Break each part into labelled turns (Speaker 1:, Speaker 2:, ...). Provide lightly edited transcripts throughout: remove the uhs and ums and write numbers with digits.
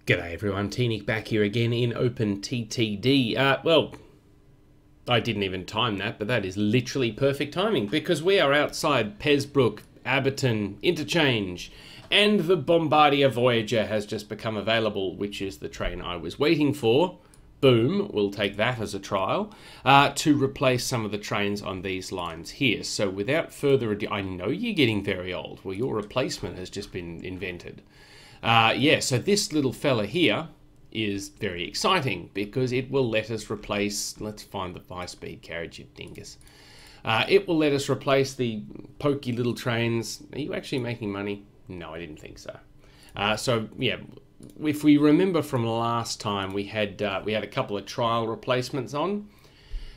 Speaker 1: G'day everyone, Teenic back here again in OpenTTD. Well, I didn't even time that, but that is literally perfect timing because we are outside Pezbrook, Abberton, Interchange, and the Bombardier Voyager has just become available, which is the train I was waiting for. Boom, we'll take that as a trial, to replace some of the trains on these lines here. So without further ado, I know you're getting very old. Well, your replacement has just been invented. Yeah, so this little fella here is very exciting because it will let us replace, let's find the high-speed carriage, you dingus. It will let us replace the pokey little trains. Are you actually making money? No, I didn't think so. So yeah, if we remember from last time, we had a couple of trial replacements on.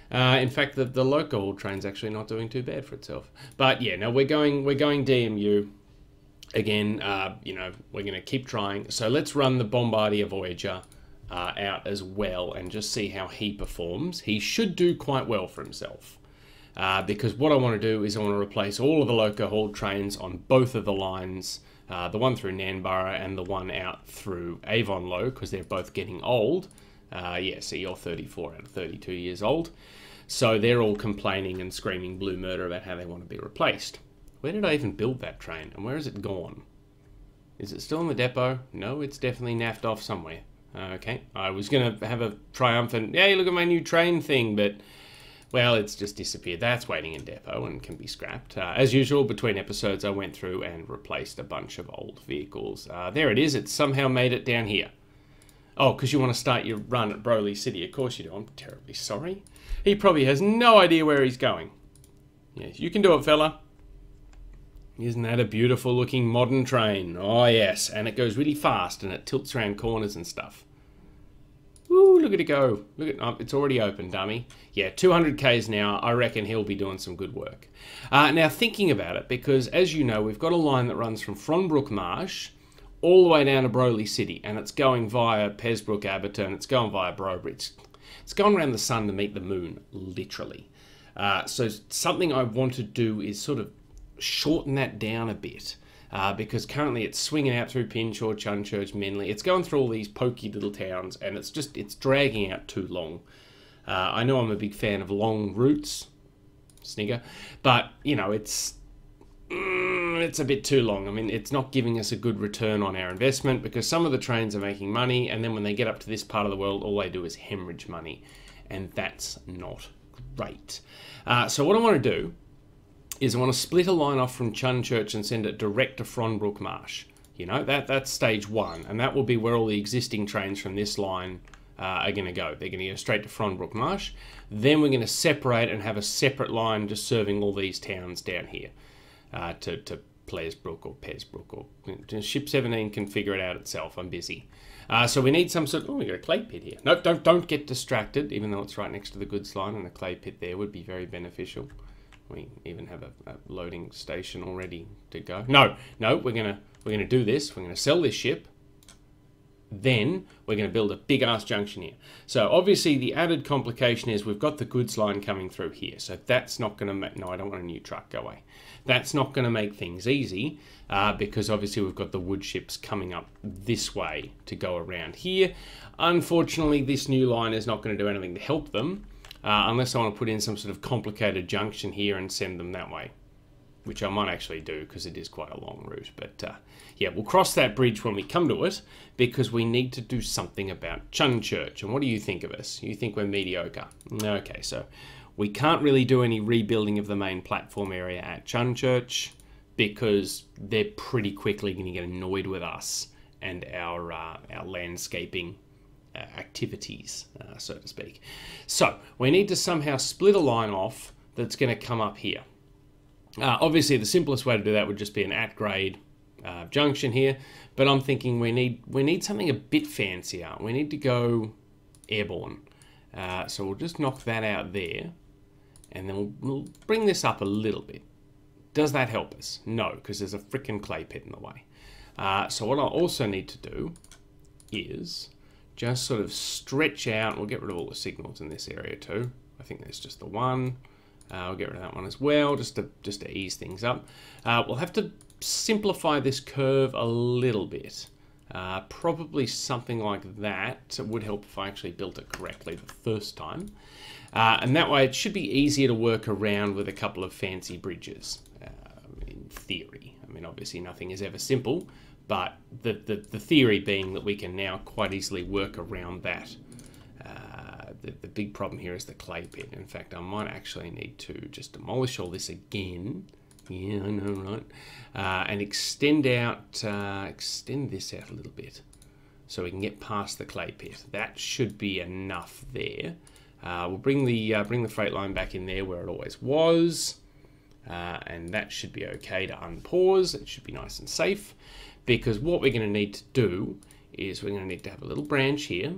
Speaker 1: In fact, the local haul train's actually not doing too bad for itself. But yeah, no, we're going DMU. Again, you know, we're going to keep trying. So let's run the Bombardier Voyager out as well and just see how he performs. He should do quite well for himself. Because what I want to do is I want to replace all of the loco haul trains on both of the lines. The one through Nanborough and the one out through Avonlow, because they're both getting old. Yeah, so you're 34 out of 32 years old. So they're all complaining and screaming blue murder about how they want to be replaced. Where did I even build that train? And where has it gone? Is it still in the depot? No, it's definitely naffed off somewhere. Okay, I was going to have a triumphant, hey, look at my new train thing, but, well, it's just disappeared. That's waiting in depot and can be scrapped. As usual, between episodes, I went through and replaced a bunch of old vehicles. There it is. It's somehow made it down here. Oh, because you want to start your run at Broly City. Of course you do. I'm terribly sorry. He probably has no idea where he's going. Yes, you can do it, fella. Isn't that a beautiful looking modern train? Oh yes, and it goes really fast and it tilts around corners and stuff. Woo, look at it go. Look at, oh, it's already open, dummy. Yeah, 200 Ks now. I reckon he'll be doing some good work. Now thinking about it, because as you know, we've got a line that runs from Fronbrook Marsh all the way down to Broly City, and it's going via Pezbrook, Abberton, it's going via Brobridge. It's going around the sun to meet the moon, literally. So something I want to do is sort of shorten that down a bit, because currently it's swinging out through Pinshaw, Chunchurch, Menley. It's going through all these pokey little towns, and it's dragging out too long. I know I'm a big fan of long routes, snigger, but you know it's a bit too long. I mean, it's not giving us a good return on our investment because some of the trains are making money, and then when they get up to this part of the world, all they do is hemorrhage money, and that's not great. So what I want to do is I want to split a line off from Chunchurch and send it direct to Fronbrook Marsh. You know, that's stage one, and that will be where all the existing trains from this line are going to go. They're going to go straight to Fronbrook Marsh. Then we're going to separate and have a separate line just serving all these towns down here to Plesbrook or Pezbrook, or Ship 17 can figure it out itself. I'm busy. So we need some sort of, oh, we got a clay pit here. No, don't get distracted, even though it's right next to the goods line, and a clay pit there would be very beneficial. We even have a loading station already to go. No, we're gonna do this. We're gonna sell this ship. Then we're gonna build a big ass junction here. So obviously the added complication is we've got the goods line coming through here. So that's not gonna make, no, I don't want a new truck, go away. That's not gonna make things easy because obviously we've got the wood ships coming up this way to go around here. Unfortunately, this new line is not gonna do anything to help them. Unless I want to put in some sort of complicated junction here and send them that way, which I might actually do because it is quite a long route. But yeah, we'll cross that bridge when we come to it because we need to do something about Chunchurch. And what do you think of us? You think we're mediocre? Okay, so we can't really do any rebuilding of the main platform area at Chunchurch because they're pretty quickly going to get annoyed with us and our landscaping activities, so to speak. So we need to somehow split a line off that's going to come up here. Obviously the simplest way to do that would just be an at-grade junction here, but I'm thinking we need something a bit fancier. We need to go airborne. So we'll just knock that out there, and then we'll bring this up a little bit. Does that help us? No, because there's a frickin' clay pit in the way. So what I also need to do is just sort of stretch out. We'll get rid of all the signals in this area too. I think there's just the one. I'll get rid of that one as well, just to ease things up. We'll have to simplify this curve a little bit. Probably something like that. It would help if I actually built it correctly the first time. And that way it should be easier to work around with a couple of fancy bridges, in theory. I mean, obviously nothing is ever simple, but the theory being that we can now quite easily work around that. The big problem here is the clay pit. In fact, I might actually need to just demolish all this again. Yeah, I know, right? And extend this out a little bit so we can get past the clay pit. That should be enough there. We'll bring the freight line back in there where it always was, and that should be okay to unpause. It should be nice and safe, because what we're going to need to do is we're going to need to have a little branch here.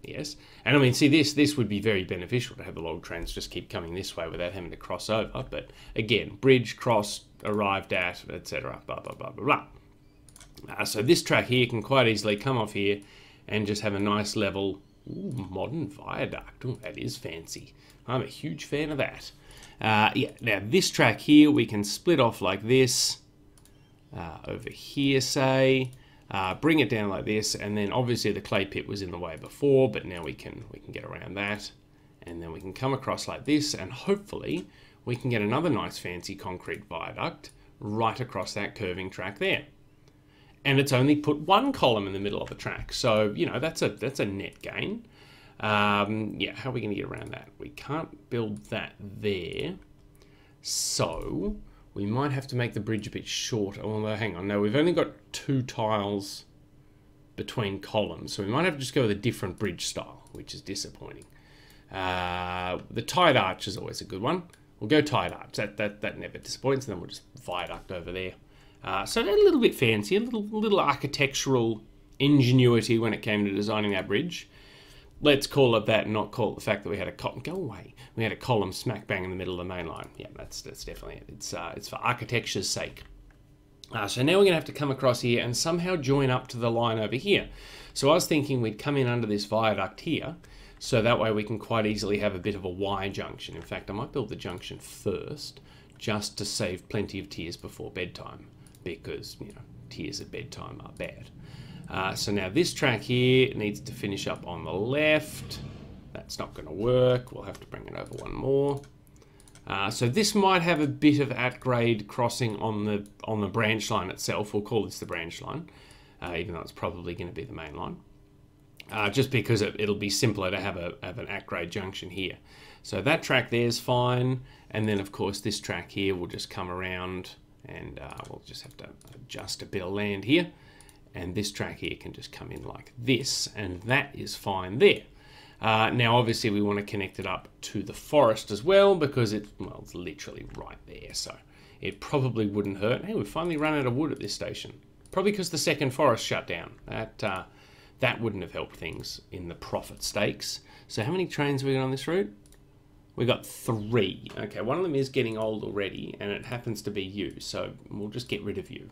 Speaker 1: Yes, and I mean, see, this would be very beneficial to have the log trains just keep coming this way without having to cross over. But again, bridge, crossed, arrived at, etc. Blah blah blah blah blah. So this track here can quite easily come off here and just have a nice level. Ooh, modern viaduct. Ooh, that is fancy. I'm a huge fan of that. Yeah. Now this track here we can split off like this. Over here, say. Bring it down like this, and then obviously the clay pit was in the way before, but now we can get around that, and then we can come across like this, and hopefully we can get another nice fancy concrete viaduct right across that curving track there. And it's only put one column in the middle of the track, so you know that's a net gain. Yeah, how are we going to get around that? We can't build that there, so we might have to make the bridge a bit shorter. Although, hang on, no, we've only got 2 tiles between columns, so we might have to just go with a different bridge style, which is disappointing. The tied arch is always a good one. We'll go tied arch. That never disappoints, and then we'll just viaduct over there. So a little bit fancy, a little architectural ingenuity when it came to designing that bridge. Let's call it that, and not call it the fact that we had a column. Go away. We had a column smack bang in the middle of the main line. Yeah, that's definitely it. It's for architecture's sake. So now we're going to have to come across here and somehow join up to the line over here. So I was thinking we'd come in under this viaduct here, so that way we can quite easily have a bit of a Y junction. In fact, I might build the junction first, just to save plenty of tears before bedtime, because, you know, tears at bedtime are bad. So now this track here needs to finish up on the left. That's not going to work. We'll have to bring it over one more. So this might have a bit of at-grade crossing on the branch line itself. We'll call this the branch line, even though it's probably going to be the main line. Just because it'll be simpler to have an at-grade junction here. So that track there is fine. And then, of course, this track here will just come around, and we'll just have to adjust a bit of land here. And this track here can just come in like this, and that is fine there. Now, obviously, we want to connect it up to the forest as well, because it's literally right there, so it probably wouldn't hurt. Hey, we've finally run out of wood at this station. Probably because the second forest shut down. That wouldn't have helped things in the profit stakes. So how many trains have we got on this route? We got 3. Okay, one of them is getting old already, and it happens to be you, so we'll just get rid of you.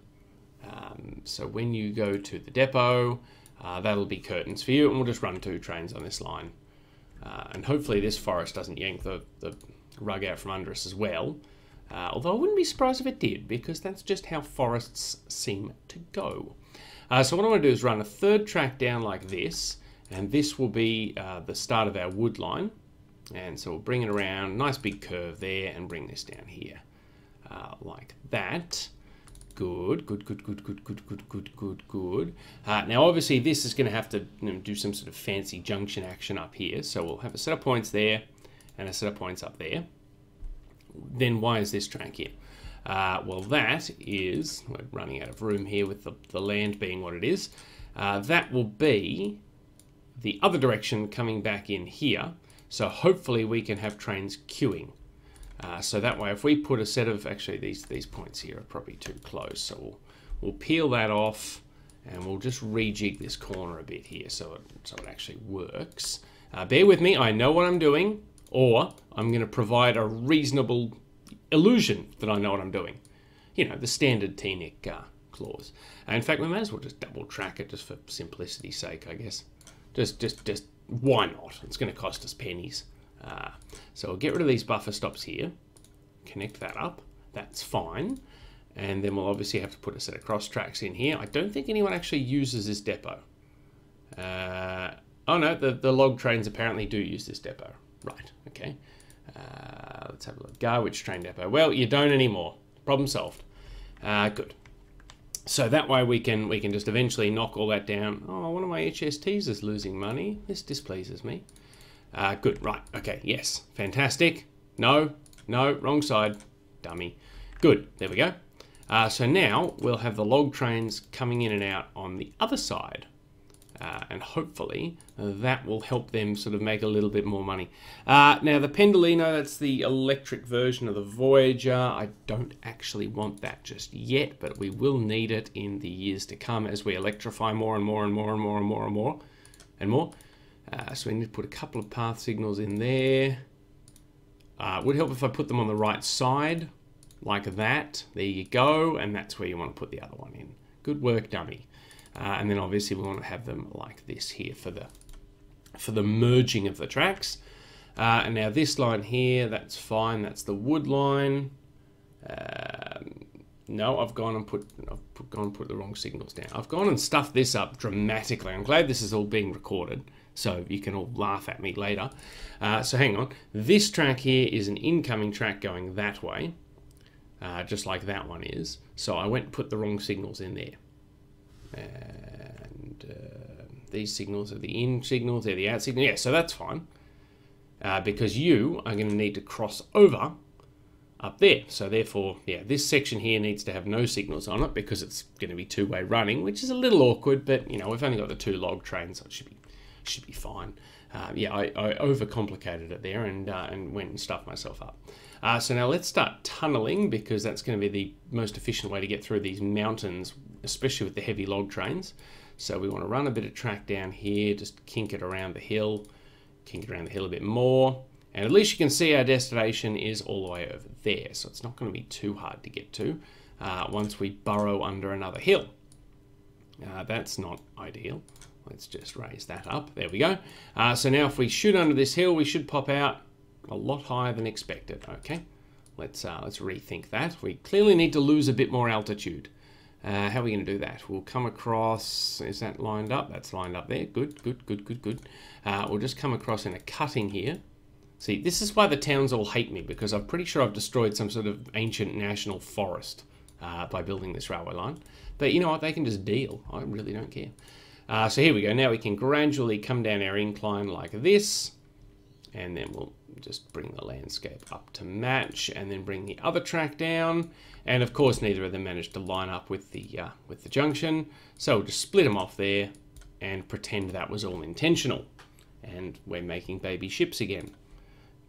Speaker 1: So when you go to the depot, that'll be curtains for you, and we'll just run 2 trains on this line. And hopefully this forest doesn't yank the rug out from under us as well. Although I wouldn't be surprised if it did, because that's just how forests seem to go. So what I want to do is run a 3rd track down like this, and this will be the start of our wood line. And so we'll bring it around, nice big curve there, and bring this down here like that. Good. Now, obviously, this is going to have to do some sort of fancy junction action up here. So we'll have a set of points there and a set of points up there. Then why is this track here? Well, that is, we're running out of room here with the land being what it is. That will be the other direction coming back in here. So hopefully we can have trains queuing. So that way, if we put a set of, actually these points here are probably too close, so we'll peel that off, and we'll just rejig this corner a bit here so it actually works. Bear with me, I know what I'm doing, or I'm going to provide a reasonable illusion that I know what I'm doing. You know, the standard TNIC clause. In fact, we may as well just double track it just for simplicity's sake, I guess. Just why not? It's going to cost us pennies. So we'll get rid of these buffer stops here, connect that up, that's fine. And then we'll obviously have to put a set of cross tracks in here. I don't think anyone actually uses this depot. Oh no, the log trains apparently do use this depot. Right, okay. Let's have a look. Garwich train depot. Well, you don't anymore. Problem solved. Good. So that way we can just eventually knock all that down. Oh, one of my HSTs is losing money. This displeases me. Good, right, okay, yes, fantastic. No, wrong side, dummy. Good, there we go. So now we'll have the log trains coming in and out on the other side. And hopefully that will help them sort of make a little bit more money. Now the Pendolino, that's the electric version of the Voyager. I don't actually want that just yet, but we will need it in the years to come as we electrify more and more and more and more and more and more and more. So we need to put a couple of path signals in there. Would help if I put them on the right side, like that. There you go, and that's where you want to put the other one in. Good work, dummy. And then obviously we want to have them like this here for the merging of the tracks. And now this line here, that's fine. That's the wood line. No, I've gone and put the wrong signals down. I've gone and stuffed this up dramatically. I'm glad this is all being recorded, so you can all laugh at me later. So hang on. This track here is an incoming track going that way, just like that one is. So I went and put the wrong signals in there. And these signals are the in signals, they're the out signals. Yeah, so that's fine. Because you are going to need to cross over up there. So therefore, yeah, this section here needs to have no signals on it because it's going to be two-way running, which is a little awkward, but you know, we've only got the two log trains, so it should be fine. Yeah, I overcomplicated it there and went and stuffed myself up. So now let's start tunneling because that's going to be the most efficient way to get through these mountains, especially with the heavy log trains. So we want to run a bit of track down here, just kink it around the hill a bit more. And at least you can see our destination is all the way over there. So it's not going to be too hard to get to once we burrow under another hill. That's not ideal. Let's just raise that up. There we go. So now if we shoot under this hill, we should pop out a lot higher than expected. Okay, let's rethink that. We clearly need to lose a bit more altitude. How are we going to do that? We'll come across, is that lined up? That's lined up there. Good. We'll just come across in a cutting here. See, this is why the towns all hate me, because I'm pretty sure I've destroyed some sort of ancient national forest by building this railway line. But you know what? They can just deal. I really don't care. So here we go. Now we can gradually come down our incline like this. And then we'll just bring the landscape up to match and then bring the other track down. And of course, neither of them managed to line up with the junction. So we'll just split them off there and pretend that was all intentional. And we're making baby ships again.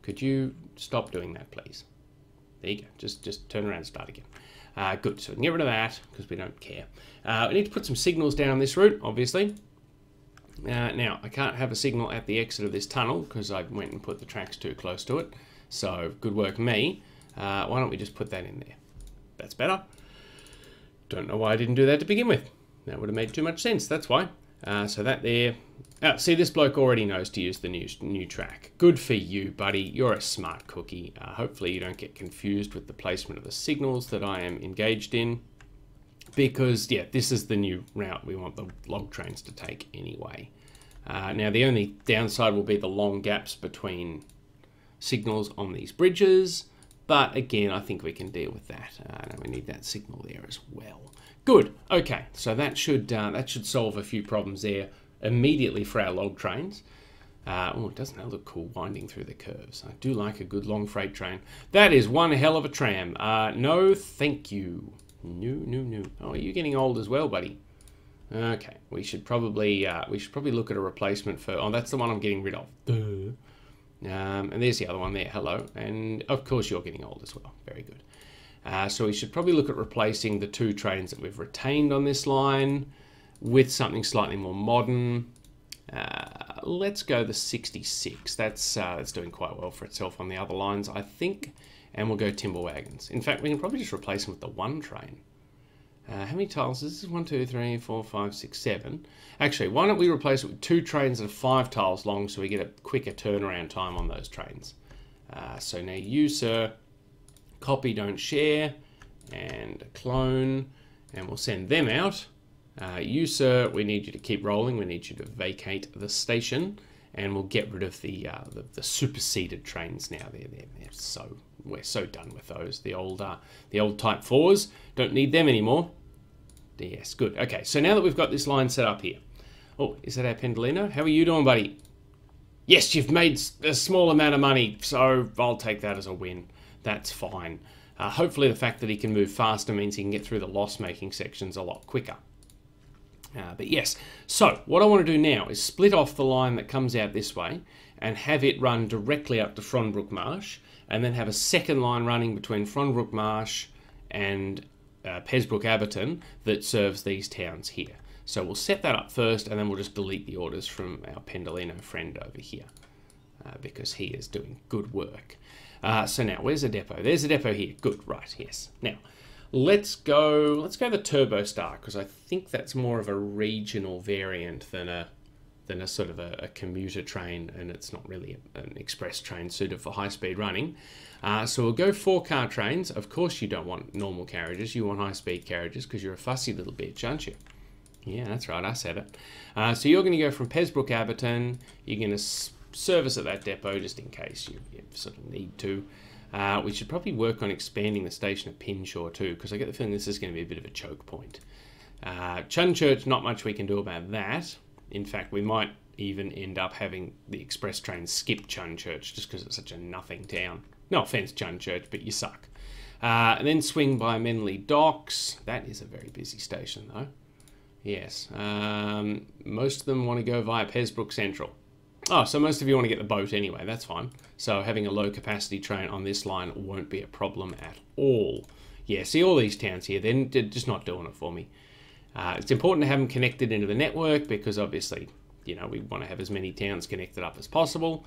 Speaker 1: Could you stop doing that, please? There you go. Just turn around and start again. Good. So we can get rid of that because we don't care. We need to put some signals down this route, obviously. Now, I can't have a signal at the exit of this tunnel because I went and put the tracks too close to it. So, good work me. Why don't we just put that in there? That's better. Don't know why I didn't do that to begin with. That would have made too much sense, that's why. So that there. See, this bloke already knows to use the new track. Good for you, buddy. You're a smart cookie. Hopefully you don't get confused with the placement of the signals that I am engaged in. Because, yeah, this is the new route we want the log trains to take anyway. Now, the only downside will be the long gaps between signals on these bridges. But, again, I think we can deal with that. And we need that signal there as well. Good. Okay, so that should solve a few problems there immediately for our log trains. Oh, doesn't that look cool, winding through the curves? I do like a good long freight train. That is one hell of a tram. No, thank you. No. Oh, you're getting old as well, buddy. Okay, we should probably look at a replacement for. Oh, that's the one I'm getting rid of. Duh. And there's the other one there. Hello, and of course you're getting old as well. Very good. So we should probably look at replacing the two trains that we've retained on this line with something slightly more modern. Let's go the 66. That's doing quite well for itself on the other lines, I think. And we'll go timber wagons. In fact, we can probably just replace them with the one train. How many tiles? This is 1, 2, 3, 4, 5, 6, 7. Actually, why don't we replace it with two trains that are 5 tiles long so we get a quicker turnaround time on those trains. So now you, sir, copy, don't share. and clone, and we'll send them out. You, sir, we need you to keep rolling. We need you to vacate the station, and we'll get rid of the superseded trains now. We're so done with those. The old Type 4s, don't need them anymore. Yes, good. Okay, so now that we've got this line set up here. Oh, is that our Pendolino? How are you doing, buddy? Yes, you've made a small amount of money, so I'll take that as a win. That's fine. Hopefully the fact that he can move faster means he can get through the loss-making sections a lot quicker. But yes, so what I want to do now is split off the line that comes out this way and have it run directly up to Fronbrook Marsh, and then have a second line running between Fronbrook Marsh and Pembroke Abberton that serves these towns here. So we'll set that up first, and then we'll just delete the orders from our Pendolino friend over here because he is doing good work. So now, where's the depot? There's the depot here. Good, right, yes. Now, let's go the Turbo Star, because I think that's more of a regional variant than a sort of a commuter train, and it's not really an express train suited for high-speed running. So we'll go 4-car trains. Of course you don't want normal carriages, you want high-speed carriages, because you're a fussy little bitch, aren't you? Yeah, that's right, I said it. So you're going to go from Pembroke Abberton, you're going to service at that depot just in case you sort of need to. We should probably work on expanding the station at Pinshaw too, because I get the feeling this is going to be a bit of a choke point. Chunchurch, not much we can do about that. In fact, we might even end up having the express train skip Chunchurch just because it's such a nothing town. No offence, Chunchurch, but you suck. And then swing by Menley Docks. That is a very busy station though. Yes. Most of them want to go via Pembroke Central. Oh, so most of you want to get the boat anyway, that's fine. So having a low capacity train on this line won't be a problem at all. Yeah, see all these towns here, they're just not doing it for me. It's important to have them connected into the network because obviously, you know, we want to have as many towns connected up as possible,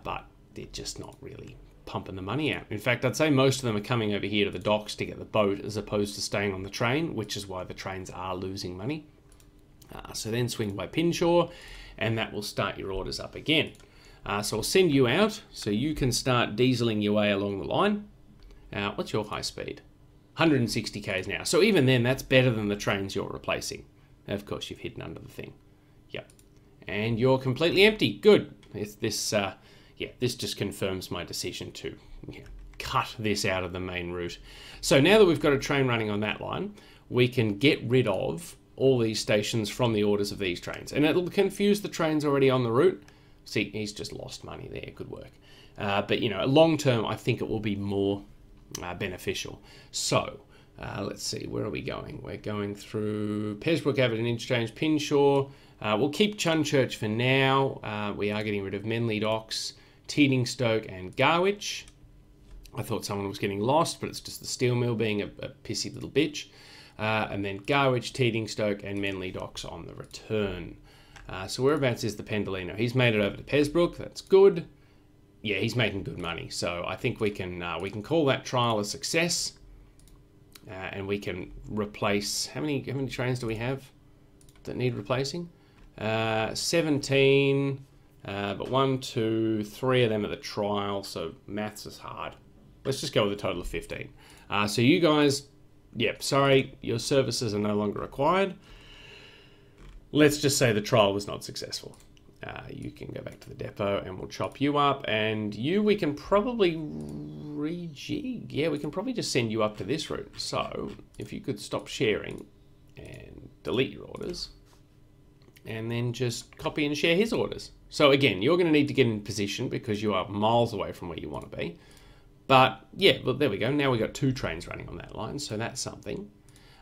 Speaker 1: but they're just not really pumping the money out. In fact, I'd say most of them are coming over here to the docks to get the boat as opposed to staying on the train, which is why the trains are losing money. So then swing by Pinshaw, and that will start your orders up again. So I'll send you out so you can start dieseling your way along the line. What's your high speed? 160 k's an hour. So even then, that's better than the trains you're replacing. Of course, you've hidden under the thing. Yep. And you're completely empty. Good. This just confirms my decision to cut this out of the main route. So now that we've got a train running on that line, we can get rid of all these stations from the orders of these trains. And it'll confuse the trains already on the route. See, he's just lost money there. Good work. But, you know, long term, I think it will be more beneficial. So, let's see, where are we going? We're going through Pembroke Abberton Interchange, Pinshaw. We'll keep Chunchurch for now. We are getting rid of Menley Docks, Teedingstoke and Garwich. I thought someone was getting lost, but it's just the steel mill being a pissy little bitch. And then Garwich, Teedingstoke and Menley Docks on the return. So whereabouts is the Pendolino? He's made it over to Pembroke. That's good. Yeah, he's making good money. So I think we can call that trial a success. And we can replace... How many trains do we have that need replacing? 17. But 1, 2, 3 of them are the trial. So maths is hard. Let's just go with a total of 15. So you guys... Yep, sorry, your services are no longer required. Let's just say the trial was not successful. You can go back to the depot and we'll chop you up. And you, we can probably rejig. Yeah, we can probably just send you up to this route. So if you could stop sharing and delete your orders. And then just copy and share his orders. So again, you're going to need to get in position because you are miles away from where you want to be. But yeah, well, there we go. Now we've got 2 trains running on that line, so that's something.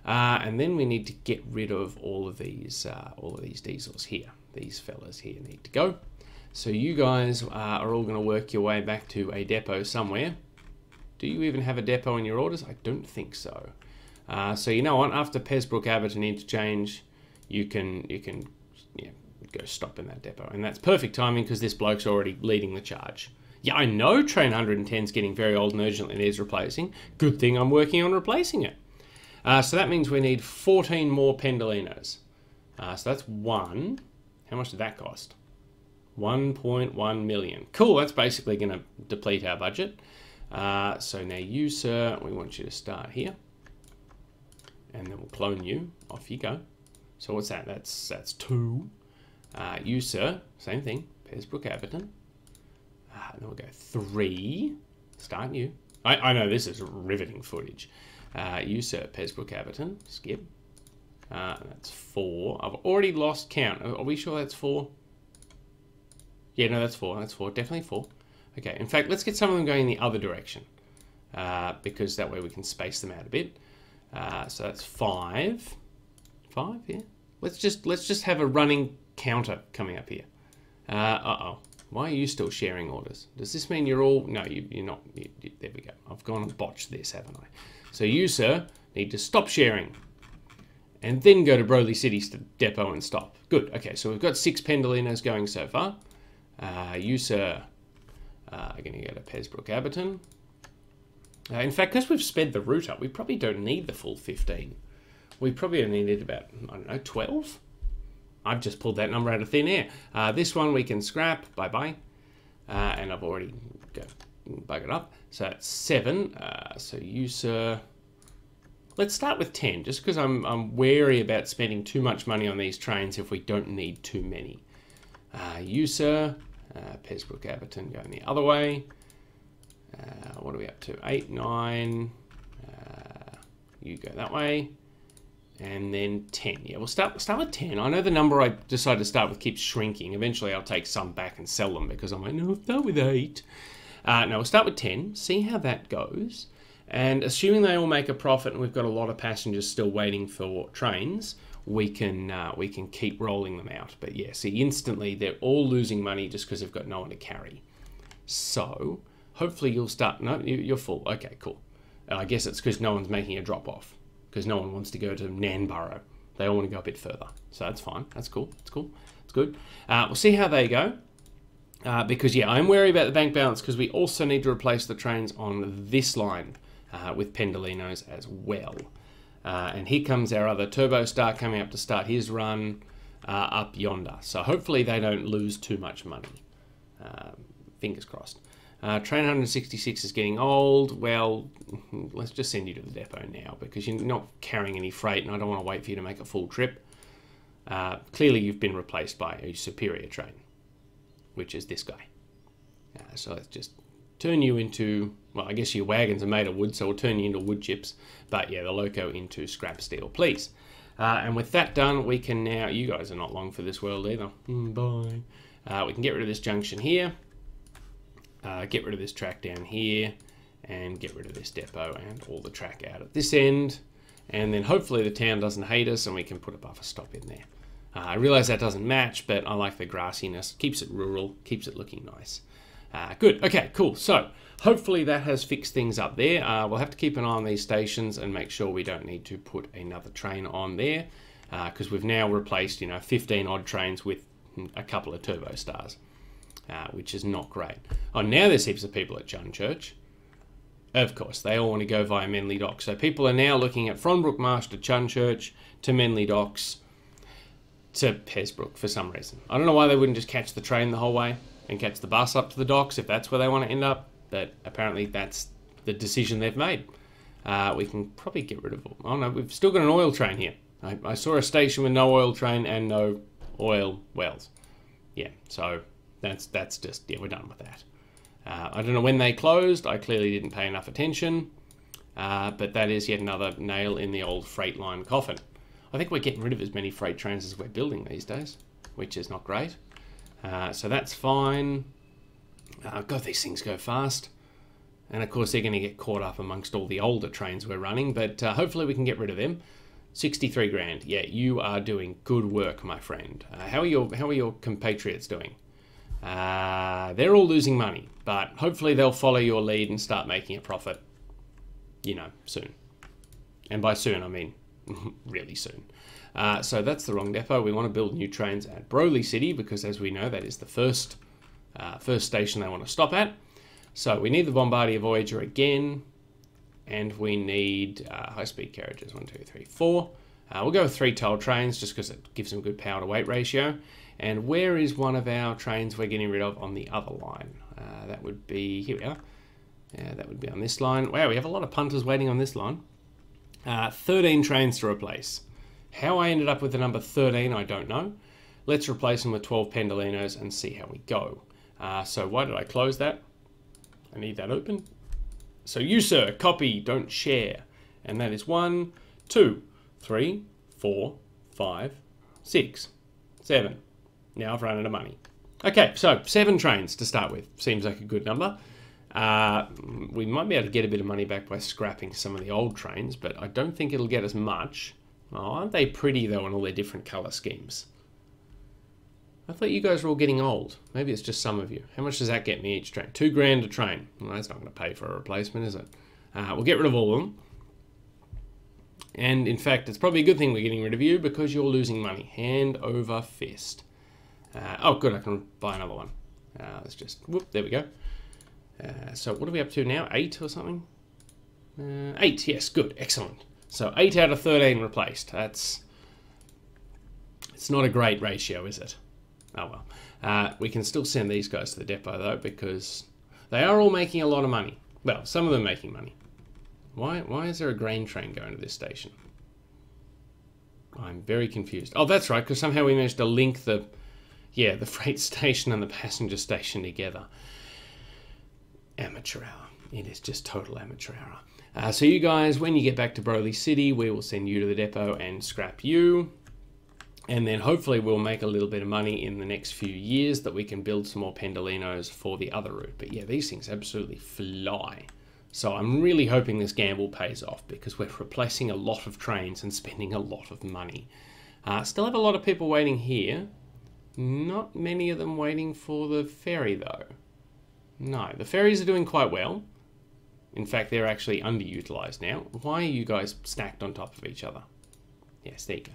Speaker 1: And then we need to get rid of all of these diesels here. These fellas here need to go. So you guys are all going to work your way back to a depot somewhere. Do you even have a depot in your orders? I don't think so. So you know what? After Pembroke Abberton Interchange, you can go stop in that depot, and that's perfect timing because this bloke's already leading the charge. Yeah, I know train 110's getting very old and urgently needs replacing. Good thing I'm working on replacing it. So that means we need 14 more Pendolinos. So that's 1. How much did that cost? 1.1 million. Cool, that's basically going to deplete our budget. So now you, sir, we want you to start here. And then we'll clone you. Off you go. So what's that? That's 2. You, sir, same thing. Pesbrook Abberton. And then we'll go 3. Start you. I know this is riveting footage. You, sir, Pesbrook Abberton. Skip. That's 4. I've already lost count. Are we sure that's 4? Yeah, no, that's 4. That's 4. Definitely 4. Okay, in fact, let's get some of them going in the other direction. Because that way we can space them out a bit. So that's 5. 5, yeah. Let's just have a running counter coming up here. Uh-oh. Why are you still sharing orders? Does this mean you're all... No, you're not. There we go. I've gone and botched this, haven't I? So you, sir, need to stop sharing. And then go to Broly City Depot and stop. Good. Okay, so we've got 6 Pendolinos going so far. You, sir, are going to go to Pesbrook Abberton. In fact, because we've sped the route up, we probably don't need the full 15. We probably only need about, I don't know, 12? I've just pulled that number out of thin air. This one we can scrap. Bye-bye. And I've already buggered up. So that's 7. So you, sir... Let's start with 10, just because I'm wary about spending too much money on these trains if we don't need too many. You, sir, Pesbrook Abberton going the other way. What are we up to? 8, 9. You go that way. And then 10. Yeah, we'll start with 10. I know the number I decided to start with keeps shrinking. Eventually I'll take some back and sell them because I'm like, no, start with 8. No, we'll start with 10. See how that goes. And assuming they all make a profit and we've got a lot of passengers still waiting for trains, we can keep rolling them out. But yeah, see, instantly they're all losing money just because they've got no one to carry. So hopefully you'll start... No, you're full. Okay, cool. I guess it's because no one's making a drop-off. Because no one wants to go to Nanborough. They all want to go a bit further. So that's fine. That's cool. That's cool. It's good. We'll see how they go. Because, yeah, I'm wary about the bank balance because we also need to replace the trains on this line with Pendolinos as well. And here comes our other Turbo Star coming up to start his run up yonder. So hopefully they don't lose too much money. Fingers crossed. Train 166 is getting old. Well, let's just send you to the depot now because you're not carrying any freight and I don't want to wait for you to make a full trip. Clearly you've been replaced by a superior train, which is this guy. So let's just turn you into, well, I guess your wagons are made of wood, so we'll turn you into wood chips. But yeah, the loco into scrap steel, please. And with that done, we can now, you guys are not long for this world either. Bye. We can get rid of this junction here. Get rid of this track down here and get rid of this depot and all the track out at this end. And then hopefully the town doesn't hate us and we can put a buffer stop in there. I realize that doesn't match, but I like the grassiness. Keeps it rural, keeps it looking nice. Good. Okay, cool. So hopefully that has fixed things up there. We'll have to keep an eye on these stations and make sure we don't need to put another train on there because we've now replaced, 15 odd trains with a couple of Turbo Stars. Which is not great. Oh, now there's heaps of people at Chunchurch. Of course, they all want to go via Menley Docks. So people are now looking at Fronbrook Marsh to Chunchurch to Menley Docks to Pesbrook for some reason. I don't know why they wouldn't just catch the train the whole way and catch the bus up to the docks if that's where they want to end up. But apparently that's the decision they've made. We can probably get rid of them. Oh no, we've still got an oil train here. I saw a station with no oil train and no oil wells. Yeah, so... That's just, yeah, we're done with that. I don't know when they closed. I clearly didn't pay enough attention. But that is yet another nail in the old freight line coffin. I think we're getting rid of as many freight trains as we're building these days, which is not great. So that's fine. God, these things go fast. And of course, they're going to get caught up amongst all the older trains we're running. But hopefully we can get rid of them. 63 grand. Yeah, you are doing good work, my friend. How are your compatriots doing? They're all losing money, but hopefully they'll follow your lead and start making a profit, soon. And by soon, I mean really soon. So that's the wrong depot. We want to build new trains at Broly City because, as we know, that is the first station they want to stop at. So we need the Bombardier Voyager again, and we need high-speed carriages, 1, 2, 3, 4. We'll go with 3 toll trains just because it gives them good power to weight ratio. And where is one of our trains we're getting rid of on the other line? That would be, here we are. That would be on this line. Wow, we have a lot of punters waiting on this line. 13 trains to replace. How I ended up with the number 13, I don't know. Let's replace them with 12 Pendolinos and see how we go. So why did I close that? I need that open. So you, sir, copy, don't share. And that is 1, 2, 3, 4, 5, 6, 7. Now I've run out of money. Okay, so 7 trains to start with. Seems like a good number. We might be able to get a bit of money back by scrapping some of the old trains, but I don't think it'll get us much. Oh, aren't they pretty, though, in all their different colour schemes? I thought you guys were all getting old. Maybe it's just some of you. How much does that get me each train? $2 grand a train. Well, that's not going to pay for a replacement, is it? We'll get rid of all of them. And, in fact, it's probably a good thing we're getting rid of you because you're losing money. Hand over fist. Oh, good, I can buy another one. Let's just... Whoop, there we go. So what are we up to now? 8 or something? 8, yes, good, excellent. So 8 out of 13 replaced. It's not a great ratio, is it? Oh well. We can still send these guys to the depot though, because they are all making a lot of money. Well, some of them making money. Why is there a grain train going to this station? I'm very confused. Oh, that's right, because somehow we managed to link the freight station and the passenger station together. Amateur hour. It is just total amateur hour. So you guys, when you get back to Broly City, we will send you to the depot and scrap you. And then hopefully we'll make a little bit of money in the next few years that we can build some more Pendolinos for the other route. But yeah, these things absolutely fly. So I'm really hoping this gamble pays off because we're replacing a lot of trains and spending a lot of money. Still have a lot of people waiting here. Not many of them waiting for the ferry though. No, the ferries are doing quite well. In fact, they're actually underutilized now. Why are you guys stacked on top of each other? Yes, there you go.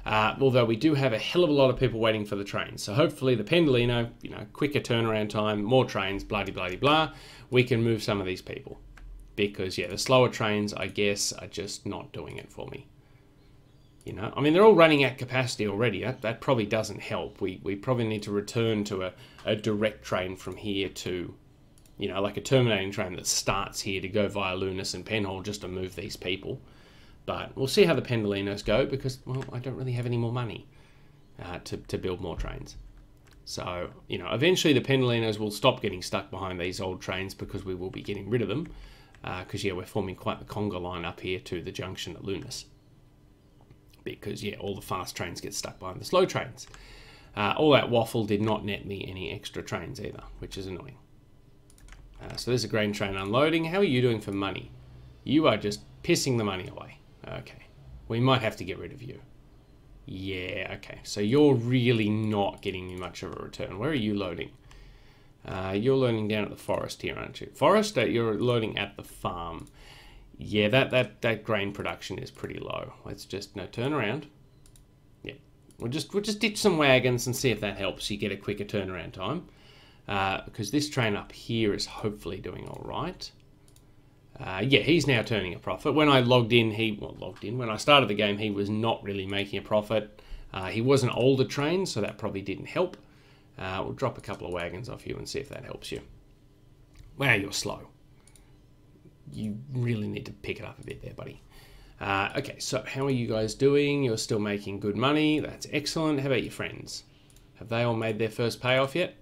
Speaker 1: Although we do have a hell of a lot of people waiting for the trains. So hopefully the Pendolino, quicker turnaround time, more trains, blah-de-blah-de-blah, we can move some of these people. Because, yeah, the slower trains, I guess, are just not doing it for me. I mean, they're all running at capacity already. That probably doesn't help. We probably need to return to a direct train from here to... like a terminating train that starts here to go via Lunas and Penhall just to move these people. But we'll see how the Pendolinos go because, well, I don't really have any more money to build more trains. So, eventually the Pendolinos will stop getting stuck behind these old trains because we will be getting rid of them. Because, yeah, we're forming quite the conga line up here to the junction at Lunas. Because, yeah, all the fast trains get stuck behind the slow trains. All that waffle did not net me any extra trains either, which is annoying. So there's a grain train unloading. How are you doing for money? You are just pissing the money away. Okay. We might have to get rid of you. Yeah, okay. So you're really not getting me much of a return. Where are you loading? You're loading down at the forest here, aren't you? Forest? You're loading at the farm. Yeah, that grain production is pretty low. Let's just, turn around. Yeah. We'll just ditch some wagons and see if that helps you get a quicker turnaround time. Because this train up here is hopefully doing all right. Yeah, he's now turning a profit. When I logged in, when I started the game, he was not really making a profit. He was an older train, so that probably didn't help. We'll drop a couple of wagons off you and see if that helps you. Wow, you're slow. You really need to pick it up a bit there, buddy. Okay, so how are you guys doing? You're still making good money. That's excellent. How about your friends? Have they all made their first payoff yet?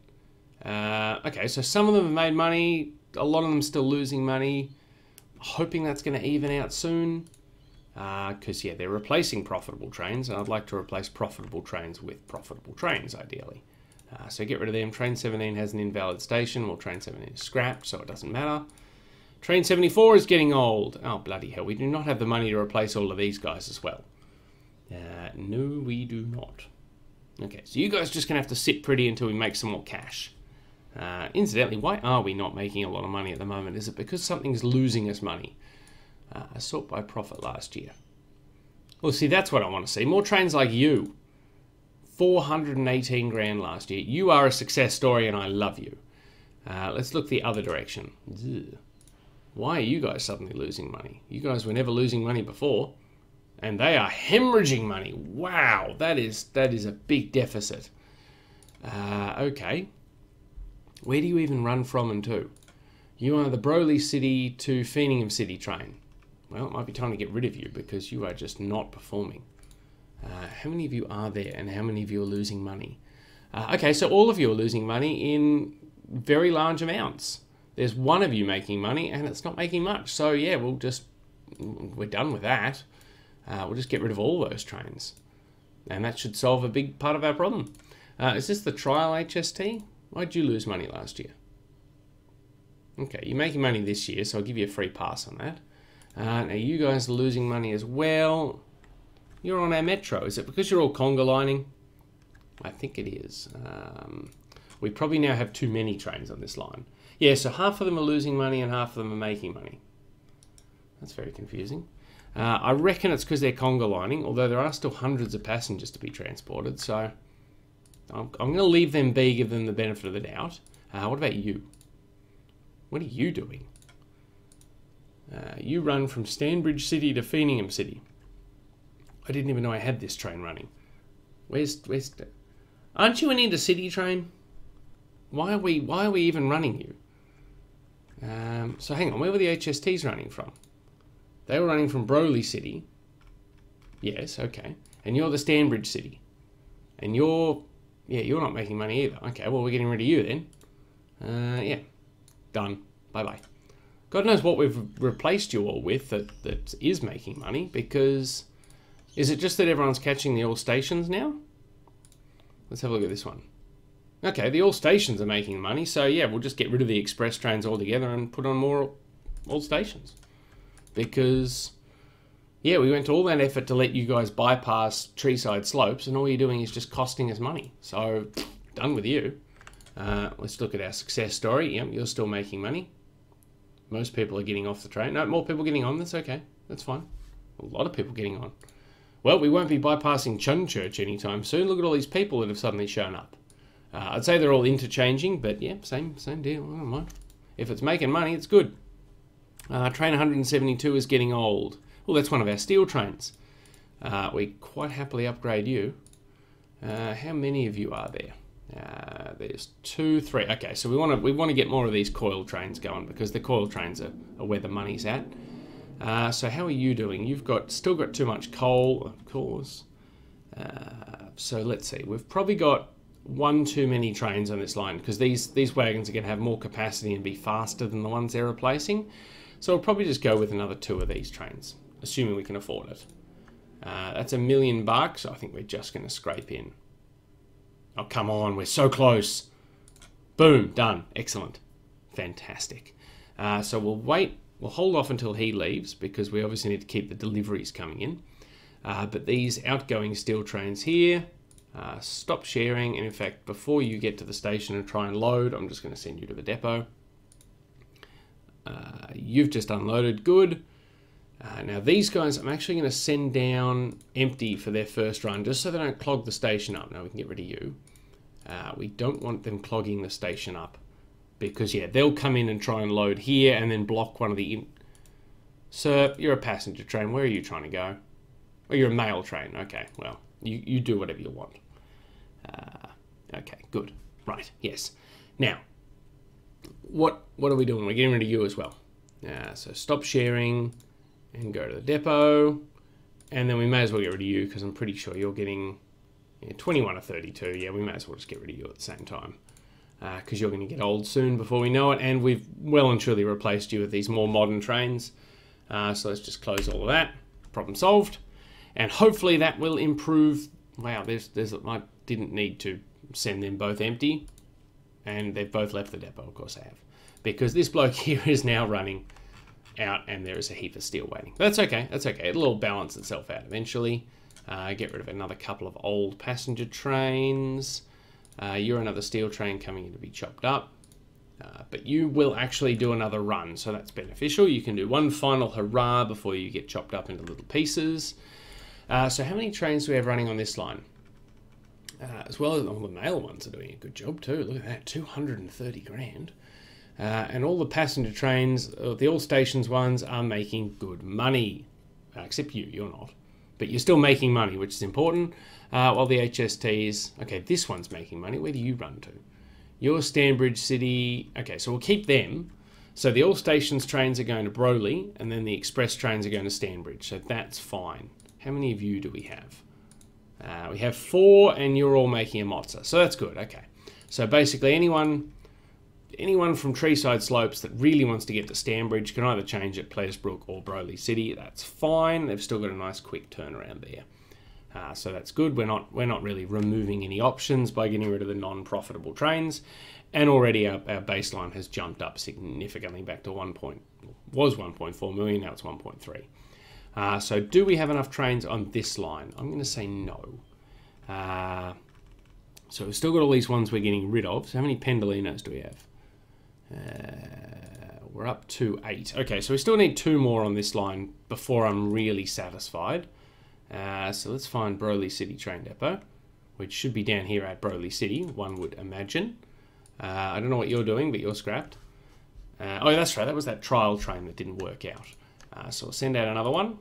Speaker 1: Okay, so some of them have made money. A lot of them still losing money. Hoping that's going to even out soon. Because, yeah, they're replacing profitable trains, and I'd like to replace profitable trains with profitable trains, ideally. So get rid of them. Train 17 has an invalid station. Well, Train 17 is scrapped, so it doesn't matter. Train 74 is getting old. Oh, bloody hell. We do not have the money to replace all of these guys as well. No, we do not. Okay, so you guys just going to have to sit pretty until we make some more cash. Incidentally, why are we not making a lot of money at the moment? Is it because something's losing us money? Sort by profit last year. Well, see, that's what I want to see. More trains like you. 418 grand last year. You are a success story and I love you. Let's look the other direction. Ugh. Why are you guys suddenly losing money? You guys were never losing money before. And they are hemorrhaging money. Wow, that is a big deficit. Okay. Where do you even run from and to? You are the Broly City to Feeningham City train. Well, it might be time to get rid of you because you are just not performing. How many of you are there and how many of you are losing money? Okay, so all of you are losing money in very large amounts. There's one of you making money and it's not making much. So yeah, we're done with that. We'll just get rid of all those trains. And that should solve a big part of our problem. Is this the trial HST? Why'd you lose money last year? Okay, you're making money this year, so I'll give you a free pass on that. Now you guys are losing money as well. You're on our metro. Is it because you're all conga lining? I think it is. We probably now have too many trains on this line. Yeah, so half of them are losing money and half of them are making money. That's very confusing. I reckon it's because they're conga lining, although there are still hundreds of passengers to be transported, so I'm going to leave them be, give them the benefit of the doubt. What about you? What are you doing? You run from Stanbridge City to Feeningham City. I didn't even know I had this train running. Aren't you an intercity train? Why are we even running you? So hang on, where were the HSTs running from? They were running from Broly City. Yes, okay. And you're the Stanbridge City. And you're not making money either. Okay, well, we're getting rid of you then. Yeah, done. Bye-bye. God knows what we've replaced you all with that is making money, because... Is it just that everyone's catching the all stations now? Let's have a look at this one. Okay, the all stations are making money, so yeah, we'll just get rid of the express trains altogether and put on more all stations. Because, yeah, we went to all that effort to let you guys bypass Treeside Slopes, and all you're doing is just costing us money. So, done with you. Let's look at our success story. Yep, you're still making money. Most people are getting off the train. No, more people getting on, that's okay. That's fine. A lot of people getting on. Well, we won't be bypassing Chunchurch anytime soon. Look at all these people that have suddenly shown up. I'd say they're all interchanging, but yeah, same deal. I don't mind. If it's making money, it's good. Train 172 is getting old. Well, that's one of our steel trains. We quite happily upgrade you. How many of you are there? There's 2, 3. Okay, so we want to get more of these coil trains going, because the coil trains are where the money's at. So how are you doing? You've still got too much coal, of course. So let's see. We've probably got one too many trains on this line, because these wagons are going to have more capacity and be faster than the ones they're replacing. So we'll probably just go with another 2 of these trains, assuming we can afford it. That's $1 million. I think we're just going to scrape in. Oh, come on. We're so close. Boom. Done. Excellent. Fantastic. So we'll wait. We'll hold off until he leaves, because we obviously need to keep the deliveries coming in. But these outgoing steel trains here, stop sharing. And in fact, before you get to the station and try and load, I'm just going to send you to the depot. You've just unloaded. Good. Now these guys, I'm actually going to send down empty for their first run, just so they don't clog the station up. Now we can get rid of you. We don't want them clogging the station up, because yeah, they'll come in and try and load here and then block one of the... Sir, you're a passenger train. Where are you trying to go? Oh, you're a mail train. Okay, well, you do whatever you want. Okay, good. Right, yes. Now, what are we doing? We're getting rid of you as well. So stop sharing and go to the depot. And then we may as well get rid of you, because I'm pretty sure you're getting 21 or 32. Yeah, we may as well just get rid of you at the same time, because you're going to get old soon before we know it. And we've well and truly replaced you with these more modern trains. So let's just close all of that. Problem solved. And hopefully that will improve. Wow, I didn't need to send them both empty. And they've both left the depot, of course I have. Because this bloke here is now running out and there is a heap of steel waiting. But that's okay, that's okay. It'll all balance itself out eventually. Get rid of another couple of old passenger trains. You're another steel train coming in to be chopped up. But you will actually do another run, so that's beneficial. You can do one final hurrah before you get chopped up into little pieces. So how many trains do we have running on this line? As well as all the mail ones are doing a good job too. Look at that, 230 grand. And all the passenger trains, the all stations ones, are making good money. Except you're not. But you're still making money, which is important. While the HSTs, okay, this one's making money. Where do you run to? You're Stanbridge City. Okay, so we'll keep them. So the all stations trains are going to Broly, and then the express trains are going to Stanbridge. So that's fine. How many of you do we have? We have 4, and you're all making a Mozza. So that's good. Okay. So basically, anyone from Treeside Slopes that really wants to get to Stanbridge can either change at Pleasbrook or Broly City. That's fine. They've still got a nice quick turnaround there. So that's good. We're not really removing any options by getting rid of the non-profitable trains, and already our baseline has jumped up significantly back to was 1.4 million. Now it's 1.3. So do we have enough trains on this line? I'm going to say no. So we've still got all these ones we're getting rid of. So how many Pendolinos do we have? We're up to 8. Okay, so we still need 2 more on this line before I'm really satisfied. So let's find Broly City train depot, which should be down here at Broly City, one would imagine. I don't know what you're doing, but you're scrapped. Oh, that's right. That was that trial train that didn't work out. So we'll send out another one.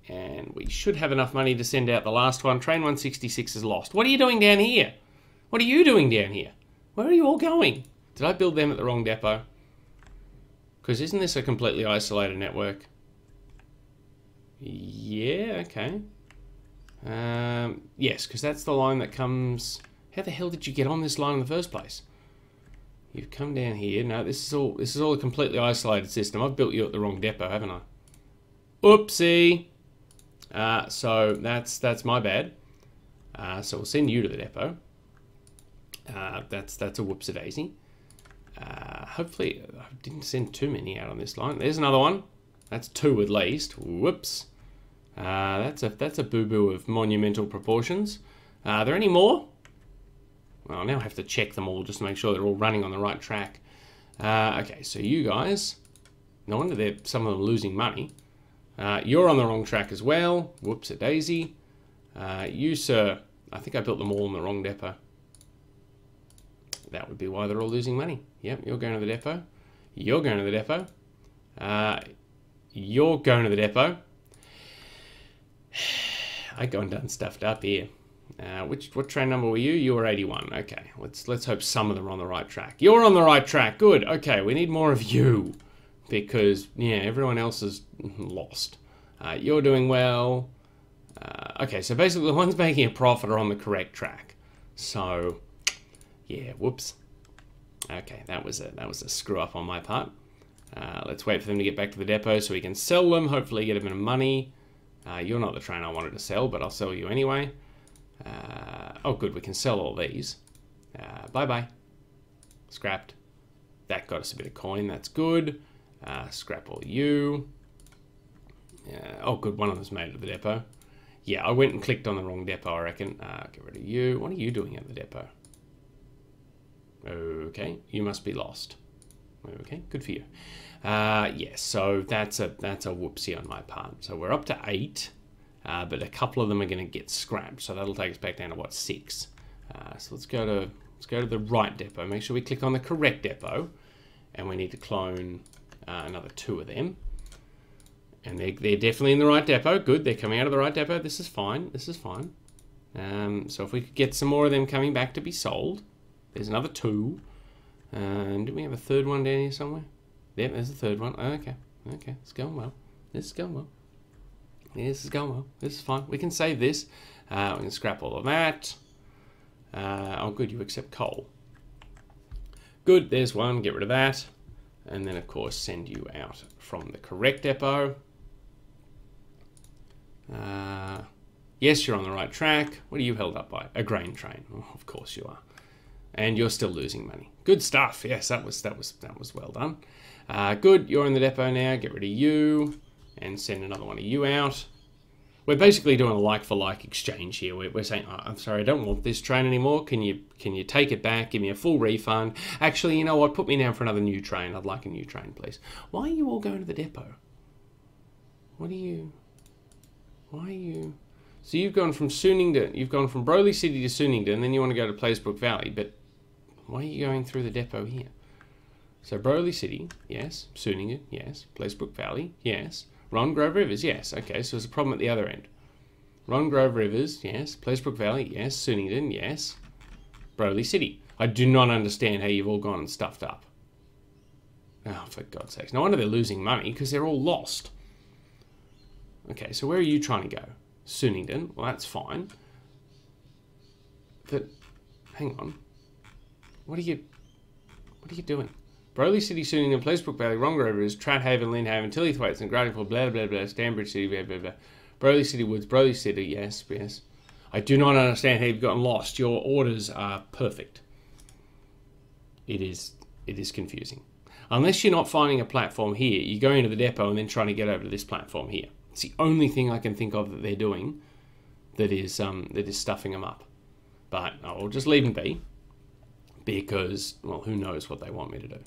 Speaker 1: And we should have enough money to send out the last one. Train 166 is lost. What are you doing down here? What are you doing down here? Where are you all going? Did I build them at the wrong depot? Because isn't this a completely isolated network? Yeah, okay. Yes, because that's the line that comes... How the hell did you get on this line in the first place? You've come down here. No, this is all a completely isolated system. I've built you at the wrong depot, haven't I? Oopsie. So that's my bad. So we'll send you to the depot. That's a whoops-a-daisy. Hopefully, I didn't send too many out on this line. There's another one. That's 2 at least. Whoops. That's a boo-boo of monumental proportions. Are there any more? Well, I'll now have to check them all just to make sure they're all running on the right track. Okay, so you guys, no wonder some of them losing money. You're on the wrong track as well. Whoops-a-daisy. You, sir, I think I built them all in the wrong depot. That would be why they're all losing money. Yep, you're going to the depot. You're going to the depot. You're going to the depot. I gone done stuffed up here. What train number were you? You were 81. Okay, let's hope some of them are on the right track. You're on the right track. Good. Okay, we need more of you because yeah, everyone else is lost. You're doing well. Okay, so basically the ones making a profit are on the correct track. So yeah, whoops. Okay, that was a screw up on my part. Let's wait for them to get back to the depot so we can sell them. Hopefully get a bit of money. You're not the train I wanted to sell, but I'll sell you anyway. Oh, good, we can sell all these. Bye-bye. Scrapped. That got us a bit of coin, that's good. Scrap all you. Oh, good, one of them's made it to the depot. Yeah, I went and clicked on the wrong depot, I reckon. Get rid of you. What are you doing at the depot? Okay, you must be lost. Okay, good for you. Yes, so that's a whoopsie on my part. So we're up to 8, but a couple of them are going to get scrapped. So that'll take us back down to what, 6. So let's go to the right depot. Make sure we click on the correct depot, and we need to clone another 2 of them. And they're definitely in the right depot. Good, they're coming out of the right depot. This is fine. This is fine. So if we could get some more of them coming back to be sold. There's another 2. And do we have a 3rd one down here somewhere? Yep, there's a 3rd one. Okay, okay, it's going well. This is going well. This is going well. This is fine. We can save this. We can scrap all of that. Oh, good, you accept coal. Good, there's one. Get rid of that. And then, of course, send you out from the correct depot. Yes, you're on the right track. What are you held up by? A grain train. Oh, of course you are. And you're still losing money. Good stuff. Yes, that was well done. Good. You're in the depot now. Get rid of you and send another one of you out. We're basically doing a like-for-like exchange here. We're saying, oh, I'm sorry, I don't want this train anymore. Can you take it back? Give me a full refund. Actually, you know what? Put me down for another new train. I'd like a new train, please. Why are you all going to the depot? Why are you? So you've gone from Soonington. You've gone from Broly City to Soonington, and then you want to go to Pleasbrook Valley, but why are you going through the depot here? So Broly City, yes. Soonington, yes. Pleasbrook Valley, yes. Ron Grove Rivers, yes. Okay, so there's a problem at the other end. Ron Grove Rivers, yes. Pleasbrook Valley, yes. Soonington, yes. Broly City. I do not understand how you've all gone and stuffed up. Oh, for God's sakes. No wonder they're losing money, because they're all lost. Okay, so where are you trying to go? Suningdon. Well, that's fine. But, hang on. What are you doing? Broly City, Suningdon, Placebrook Valley, Wronga Rivers, Strathaven, Lindhaven, Tillythwaite, and Gradingford, blah, blah, blah, Stanbridge City, blah, blah, blah. Broly City Woods, Broly City, yes, yes. I do not understand how you've gotten lost. Your orders are perfect. It is confusing. Unless you're not finding a platform here, you're going to the depot and then trying to get over to this platform here. It's the only thing I can think of that they're doing that is stuffing them up. But I'll just leave them be, because, well, who knows what they want me to do.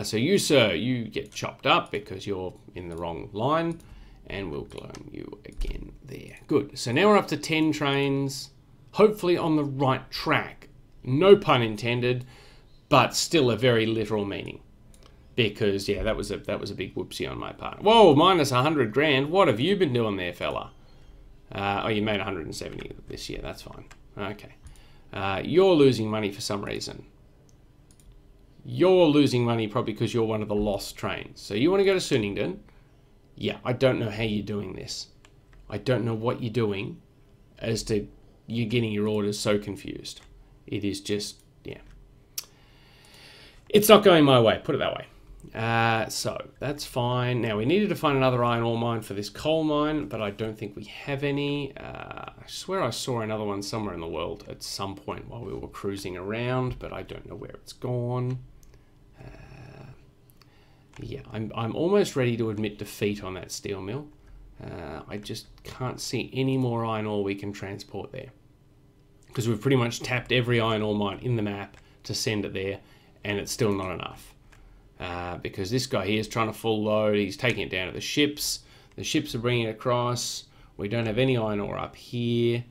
Speaker 1: So you, sir, you get chopped up because you're in the wrong line, and we'll clone you again there. Good. So now we're up to 10 trains, hopefully on the right track. No pun intended, but still a very literal meaning. Because, yeah, that was a big whoopsie on my part. Whoa, minus 100 grand. What have you been doing there, fella? Oh, you made 170 this year. That's fine. Okay. You're losing money for some reason. You're losing money probably because you're one of the lost trains. So you want to go to Suningdon? Yeah, I don't know how you're doing this. I don't know what you're doing as to you getting your orders so confused. It is just, yeah. It's not going my way, put it that way. So that's fine. Now we needed to find another iron ore mine for this coal mine, but I don't think we have any. I swear I saw another one somewhere in the world at some point while we were cruising around, but I don't know where it's gone. Yeah, I'm almost ready to admit defeat on that steel mill. I just can't see any more iron ore we can transport there, because we've pretty much tapped every iron ore mine in the map to send it there, and it's still not enough. Because this guy here is trying to full load. He's taking it down to the ships. The ships are bringing it across. We don't have any iron ore up here.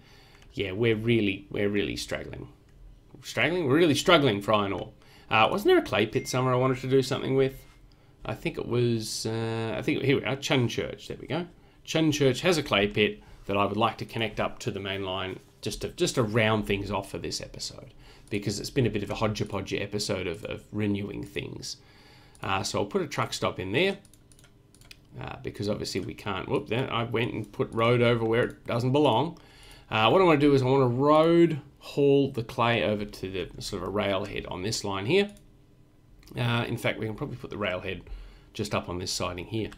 Speaker 1: Yeah, we're really struggling. We're really struggling for iron ore. Wasn't there a clay pit somewhere I wanted to do something with? I think it was, here we are, Chunchurch. There we go. Chunchurch has a clay pit that I would like to connect up to the main line just to round things off for this episode, because it's been a bit of a hodgepodge episode of renewing things. So I'll put a truck stop in there, because obviously we can't. Whoop! Then I went and put road over where it doesn't belong. What I want to do is I want to road haul the clay over to the sort of a railhead on this line here. In fact, we can probably put the railhead just up on this siding here.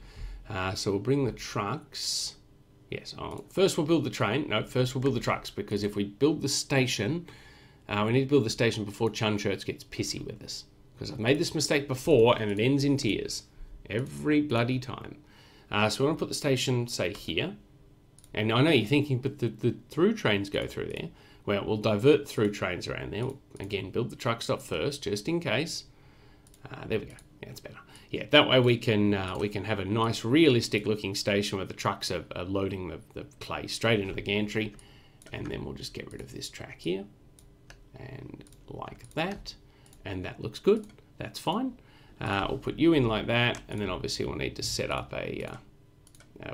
Speaker 1: So we'll bring the trucks. Yes. First we'll build the train. No, first we'll build the trucks, because if we build the station, we need to build the station before Chunchurch gets pissy with us. Because I've made this mistake before and it ends in tears. Every bloody time. So we want to put the station, say, here. And I know you're thinking, but the through trains go through there. Well, we'll divert through trains around there. We'll, again, build the truck stop first, just in case. There we go. Yeah, it's better. Yeah, that way we can have a nice, realistic-looking station where the trucks are loading the clay straight into the gantry. And then we'll just get rid of this track here. And like that. And that looks good. That's fine. We'll put you in like that, and then obviously we'll need to set up a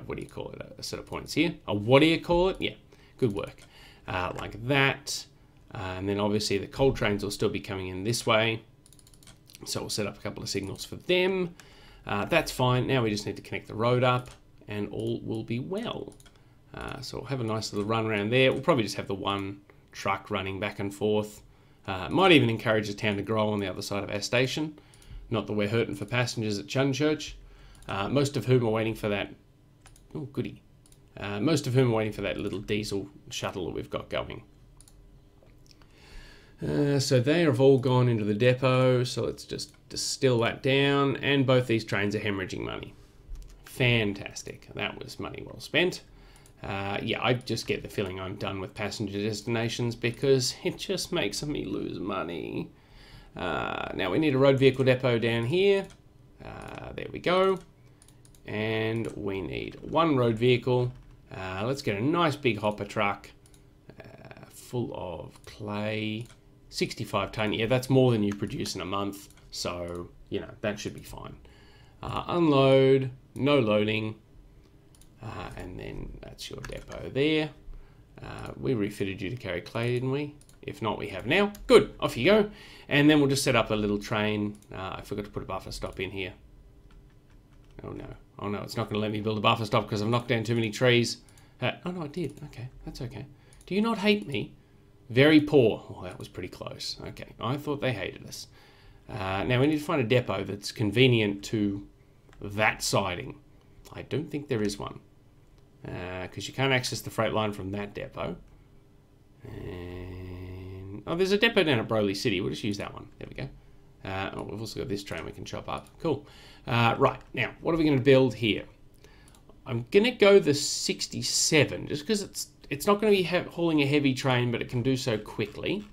Speaker 1: what do you call it? A set of points here. A what do you call it? Yeah, good work. Like that, and then obviously the coal trains will still be coming in this way. So we'll set up a couple of signals for them. That's fine. Now we just need to connect the road up, and all will be well. So we'll have a nice little run around there. We'll probably just have the one truck running back and forth. Might even encourage the town to grow on the other side of our station. Not that we're hurting for passengers at Chunchurch. Most of whom are waiting for that... Oh, goody. Most of whom are waiting for that little diesel shuttle that we've got going. So they have all gone into the depot. So let's just distill that down. And both these trains are hemorrhaging money. Fantastic. That was money well spent. Yeah, I just get the feeling I'm done with passenger destinations because it just makes me lose money. Now we need a road vehicle depot down here. There we go. And we need one road vehicle. Let's get a nice big hopper truck full of clay. 65 ton. Yeah, that's more than you produce in a month. So, you know, that should be fine. Unload, no loading. And then that's your depot there. We refitted you to carry clay, didn't we? If not, we have now. Good, off you go. And then we'll just set up a little train. I forgot to put a buffer stop in here. Oh no. Oh no, it's not going to let me build a buffer stop because I've knocked down too many trees. Oh no, I did. Okay, that's okay. Do you not hate me? Very poor. Oh, that was pretty close. Okay, I thought they hated us. Now we need to find a depot that's convenient to that siding. I don't think there is one. Because you can't access the freight line from that depot. And oh, there's a depot down at Broly City. We'll just use that one. There we go. Oh, we've also got this train we can chop up. Cool. Right, now, what are we going to build here? I'm going to go the 67, just because it's not going to be hauling a heavy train, but it can do so quickly.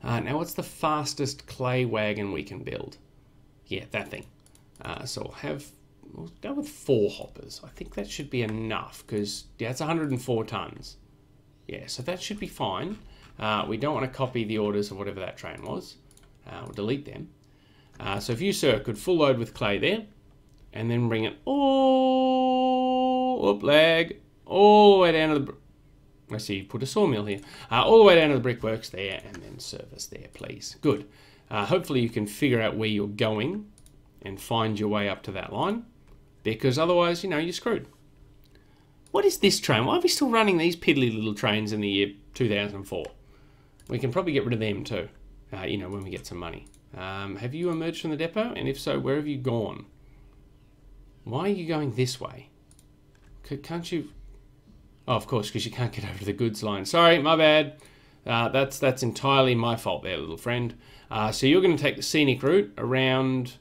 Speaker 1: Now, what's the fastest clay wagon we can build? Yeah, that thing. So we'll go with 4 hoppers. I think that should be enough, because, yeah, it's 104 tons. Yeah, so that should be fine. We don't want to copy the orders of whatever that train was. We'll delete them. So if you, sir, could full load with clay there, and then bring it all the way down to the... I see you put a sawmill here. All the way down to the brickworks there, and then service there, please. Good. Hopefully you can figure out where you're going and find your way up to that line, because otherwise, you know, you're screwed. What is this train? Why are we still running these piddly little trains in the year 2004? We can probably get rid of them too, you know, when we get some money. Have you emerged from the depot? And if so, where have you gone? Why are you going this way? Can't you... Oh, of course, because you can't get over to the goods line. Sorry, my bad. That's entirely my fault there, little friend. So you're going to take the scenic route around...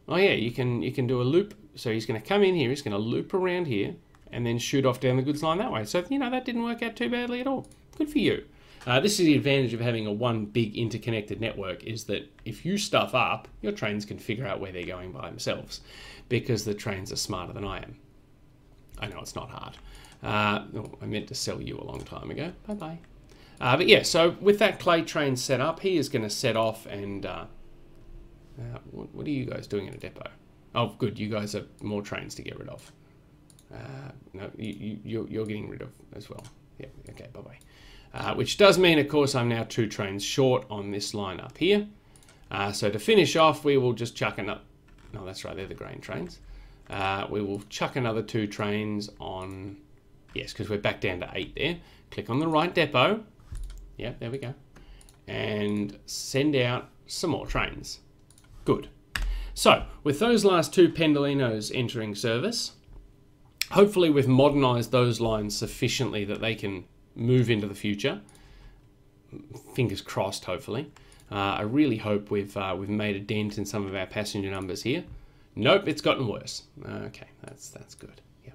Speaker 1: Oh yeah, you can do a loop. So he's going to come in here, he's going to loop around here, and then shoot off down the goods line that way. So, you know, that didn't work out too badly at all. Good for you. This is the advantage of having a one big interconnected network, is that if you stuff up, your trains can figure out where they're going by themselves, because the trains are smarter than I am. I know it's not hard. I meant to sell you a long time ago. Bye-bye. But yeah, so with that clay train set up, he is going to set off and... what are you guys doing in a depot? Oh, good. You guys have more trains to get rid of. No, you're getting rid of as well. Yeah, okay, bye-bye. Which does mean, of course, I'm now 2 trains short on this line up here. So to finish off, we will just chuck another... No, that's right, they're the grain trains. We will chuck another 2 trains on... Yes, because we're back down to 8 there. Click on the right depot. Yep, there we go. And send out some more trains. Good. So, with those last 2 Pendolinos entering service, hopefully we've modernised those lines sufficiently that they can move into the future. Fingers crossed, hopefully. I really hope we've made a dent in some of our passenger numbers here. Nope, it's gotten worse. Okay, that's good. Yeah.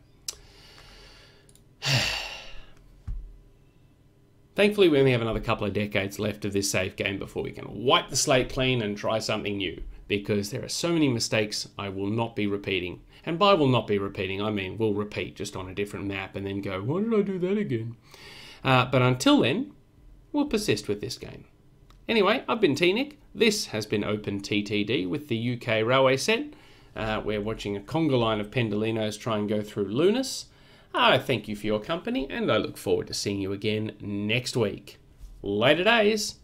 Speaker 1: Thankfully, we only have another couple of decades left of this save game before we can wipe the slate clean and try something new, because there are so many mistakes I will not be repeating. And by will not be repeating, I mean we'll repeat just on a different map and then go, why did I do that again? But until then, we'll persist with this game. Anyway, I've been T-Nick. This has been OpenTTD with the UK Railway set. We're watching a conga line of Pendolinos try and go through Lunas. I thank you for your company, and I look forward to seeing you again next week. Later days.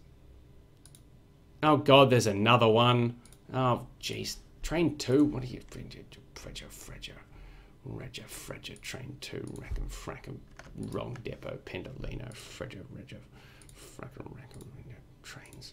Speaker 1: Oh God, there's another one. Oh jeez, train 2. What are you? Fredger, train 2. Rackham, frackham, wrong depot. Pendolino, Fredger, frackham, trains.